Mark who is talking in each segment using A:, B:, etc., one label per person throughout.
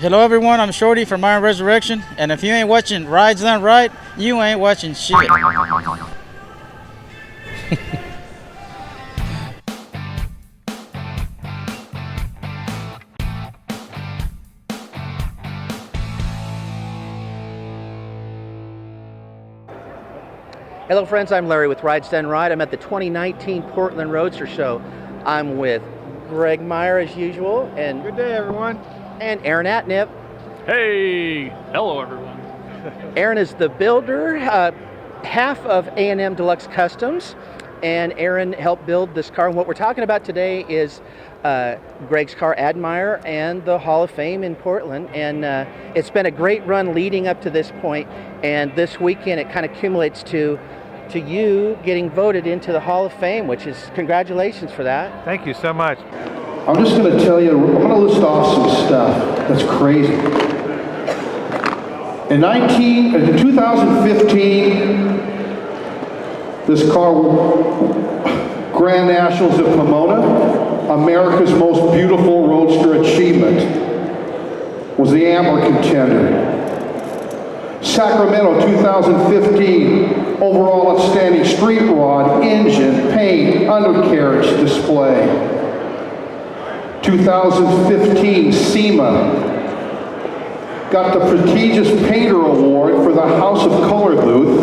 A: Hello everyone, I'm Shorty from Meyer Resurrection, and if you ain't watching Rides Done Right, you ain't watching shit.
B: Hello friends, I'm Larry with Rides Done Right. I'm at the 2019 Portland Roadster Show. I'm with Greg Meyer as usual, and
C: good day everyone.
B: And Aaron Atnip.
D: Hey, hello everyone.
B: Aaron is the builder, half of A&M Deluxe Customs, and Aaron helped build this car. And what we're talking about today is Greg's car, Admeyer, and the Hall of Fame in Portland. And it's been a great run leading up to this point, and this weekend it kind of accumulates to you getting voted into the Hall of Fame, which is congratulations for that.
C: Thank you so much.
E: I'm just going to tell you, I'm going to list off some stuff that's crazy. In 2015, this car, Grand Nationals of Pomona, America's most beautiful roadster achievement, was the AMBR contender. Sacramento 2015, overall outstanding street rod, engine, paint, undercarriage display. 2015 SEMA got the prestigious Painter Award for the House of Color booth,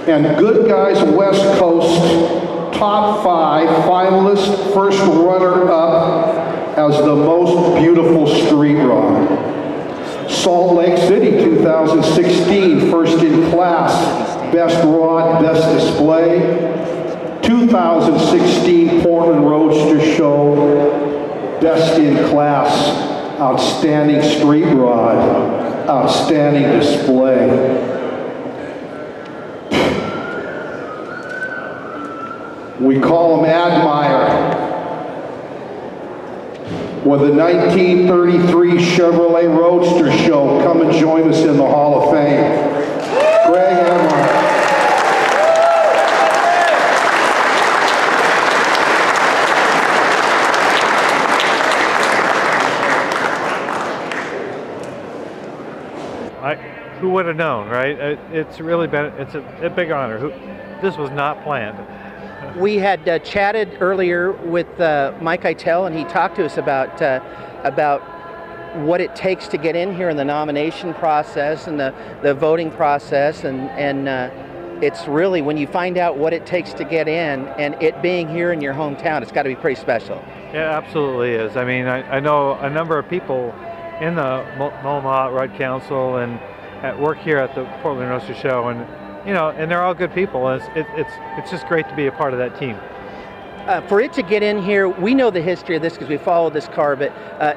E: and Good Guys West Coast top 5 finalist, first runner-up as the most beautiful street rod. Salt Lake City 2016, first in class, best rod, best display. 2016 Portland Roadster Show, best in class, outstanding street rod, outstanding display. We call him Admeyer. With the 1933 Chevrolet Roadster Show, come and join us in the Hall of Fame. Greg Admeyer.
C: Who would have known, right? It's really been, it's a big honor. This was not planned.
B: We had chatted earlier with Mike Eitel, and he talked to us about what it takes to get in here in the nomination process and the voting process, and it's really, when you find out what it takes to get in, and it being here in your hometown, it's got to be pretty special.
C: Yeah, absolutely is. I mean, I know a number of people in the Omaha Ride Council and at work here at the Portland Roadster Show, and and they're all good people. And it's just great to be a part of that team.
B: For it to get in here, we know the history of this because we followed this car, but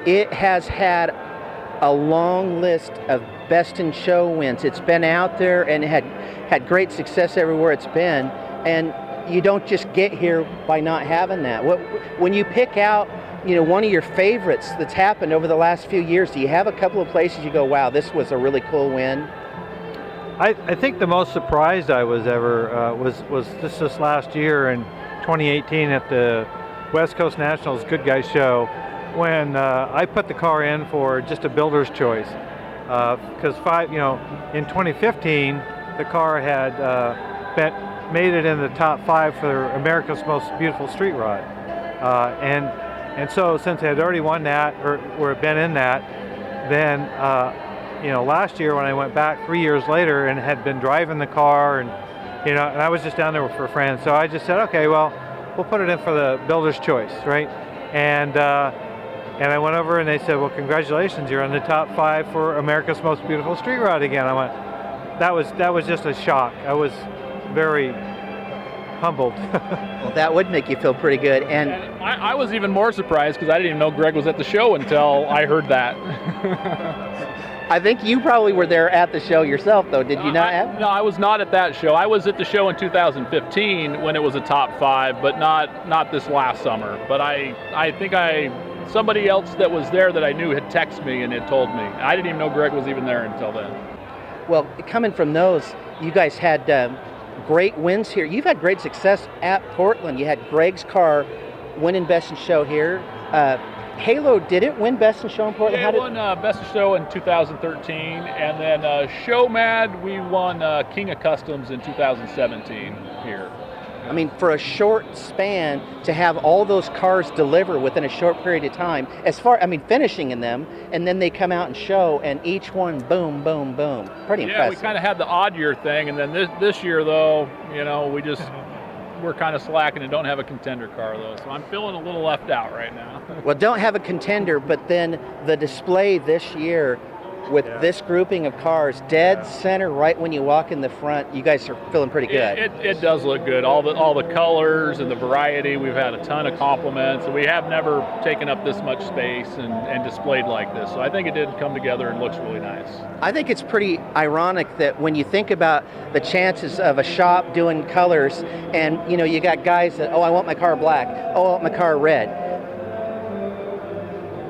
B: it has had a long list of best in show wins. It's been out there and it had great success everywhere it's been, and you don't just get here by not having that. When you pick out one of your favorites that's happened over the last few years, do you have a couple of places you go, wow, this was a really cool win?
C: I think the most surprised I was ever was this last year in 2018 at the West Coast Nationals Good Guys Show, when I put the car in for just a builder's choice, because in 2015 the car had made it in the top 5 for America's most beautiful street rod, and so since I had already won that or been in that, then last year when I went back 3 years later and had been driving the car, and and I was just down there for friends, so I just said, okay, well, we'll put it in for the builder's choice, right? And I went over and they said, well, congratulations, you're in the top 5 for America's most beautiful street rod again. I went, that was just a shock. I was very humbled.
B: Well, that would make you feel pretty good. And
D: I was even more surprised because I didn't even know Greg was at the show until I heard that.
B: I think you probably were there at the show yourself, though. Did you not?
D: No, I was not at that show. I was at the show in 2015 when it was a top 5, but not this last summer. But I think somebody else that was there that I knew had texted me and had told me. I didn't even know Greg was even there until then.
B: Well, coming from those, you guys had great wins here. You've had great success at Portland. You had Greg's car winning Best in Show here. Halo, did it win Best in Show in Portland?
D: Yeah, it won Best of Show in 2013, and then Show Mad, we won King of Customs in 2017 here.
B: I mean, for a short span to have all those cars deliver within a short period of time, finishing in them, and then they come out and show, and each one, boom, boom, boom. Pretty impressive.
D: Yeah, we kind of had the odd year thing, and then this year, though, we're kind of slacking and don't have a contender car, though. So I'm feeling a little left out right now.
B: Well, don't have a contender, but then the display this year with this grouping of cars, dead center right when you walk in the front, you guys are feeling pretty good.
D: It does look good. All the colors and the variety, we've had a ton of compliments, and we have never taken up this much space and displayed like this. So I think it did come together and looks really nice.
B: I think it's pretty ironic that when you think about the chances of a shop doing colors, and you got guys that, I want my car black, I want my car red.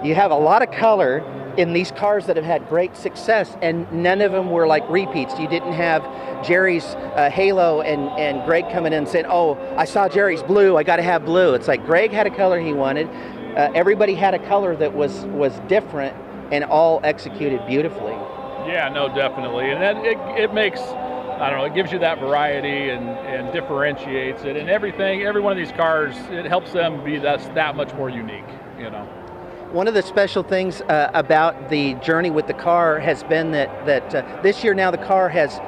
B: You have a lot of color in these cars that have had great success, and none of them were like repeats. You didn't have Jerry's Halo and Greg coming in and saying, I saw Jerry's blue, I got to have blue. It's like Greg had a color he wanted. Everybody had a color that was different and all executed beautifully.
D: Yeah, no, definitely. And then it makes, it gives you that variety and differentiates it. And every one of these cars, it helps them be that much more unique,
B: One of the special things about the journey with the car has been that this year now the car has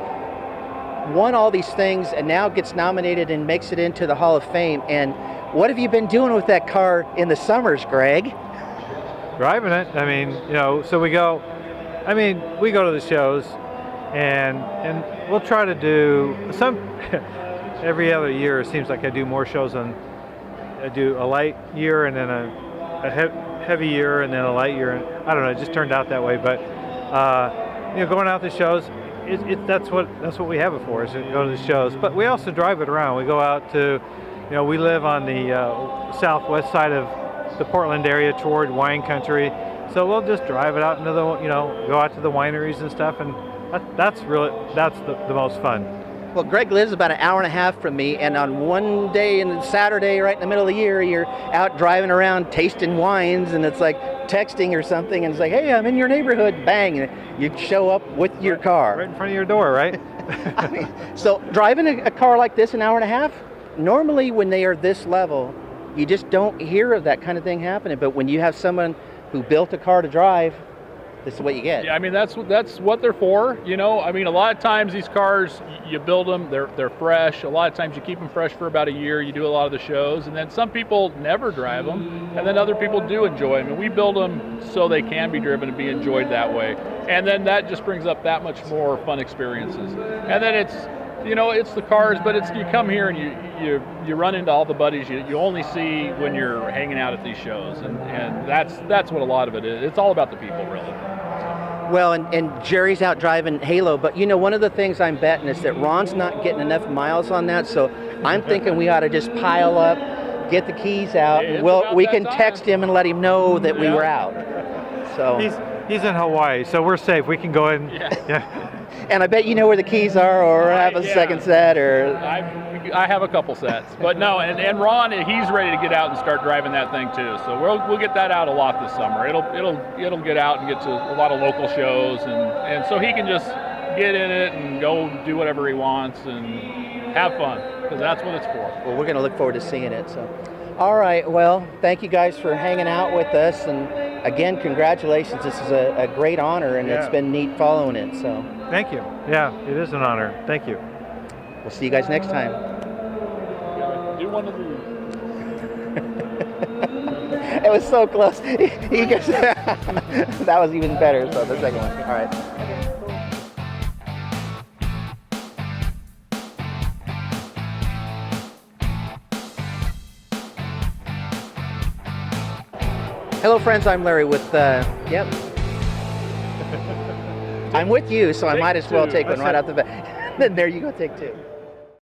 B: won all these things and now gets nominated and makes it into the Hall of Fame. And what have you been doing with that car in the summers, Greg?
C: Driving it. So we go to the shows and we'll try to do some every other year. It seems like I do more shows I do a light year and then a heavy year and then a light year, and I don't know, it just turned out that way. But going out to shows, that's what we have it for, is to go to the shows. But we also drive it around. We go out to, we live on the southwest side of the Portland area toward wine country, so we'll just drive it out into the, go out to the wineries and stuff, and that's the most fun.
B: Well, Greg lives about an hour and a half from me, and on one day and Saturday, right in the middle of the year, you're out driving around tasting wines, and it's like texting or something, and it's like, hey, I'm in your neighborhood, bang, and you show up with your car.
C: Right in front of your door, right?
B: So driving a car like this an hour and a half, normally when they are this level, you just don't hear of that kind of thing happening, but when you have someone who built a car to drive, this is what you get.
D: Yeah, that's what they're for. A lot of times these cars, you build them, they're fresh. A lot of times you keep them fresh for about a year. You do a lot of the shows, and then some people never drive them, and then other people do enjoy them. And we build them so they can be driven and be enjoyed that way. And then that just brings up that much more fun experiences. And then it's the cars, but you come here and you run into all the buddies you only see when you're hanging out at these shows, and that's what a lot of it is. It's all about the people, really.
B: Well, and Jerry's out driving Halo, but one of the things I'm betting is that Ron's not getting enough miles on that, so I'm thinking we ought to just pile up, get the keys out, and we can text him and let him know that we were out. So
C: he's in Hawaii, so we're safe. We can go in.
B: Yeah. And I bet you know where the keys are, or have a second set, or...
D: I have a couple sets, but no, and Ron, he's ready to get out and start driving that thing too. So we'll get that out a lot this summer. It'll get out and get to a lot of local shows, and so he can just get in it and go do whatever he wants and have fun, because that's what it's for.
B: Well, we're going to look forward to seeing it. So, all right. Well, thank you guys for hanging out with us, and again, congratulations. This is a great honor, and it's been neat following it. So,
C: thank you. Yeah, it is an honor. Thank you.
B: We'll see you guys next time.
D: Do one of these.
B: It was so close. He goes, that was even better. So the second one. All right. Hello, friends. I'm Larry with. I'm with you, so I might as well take one right out the bat. Then there you go. Take two.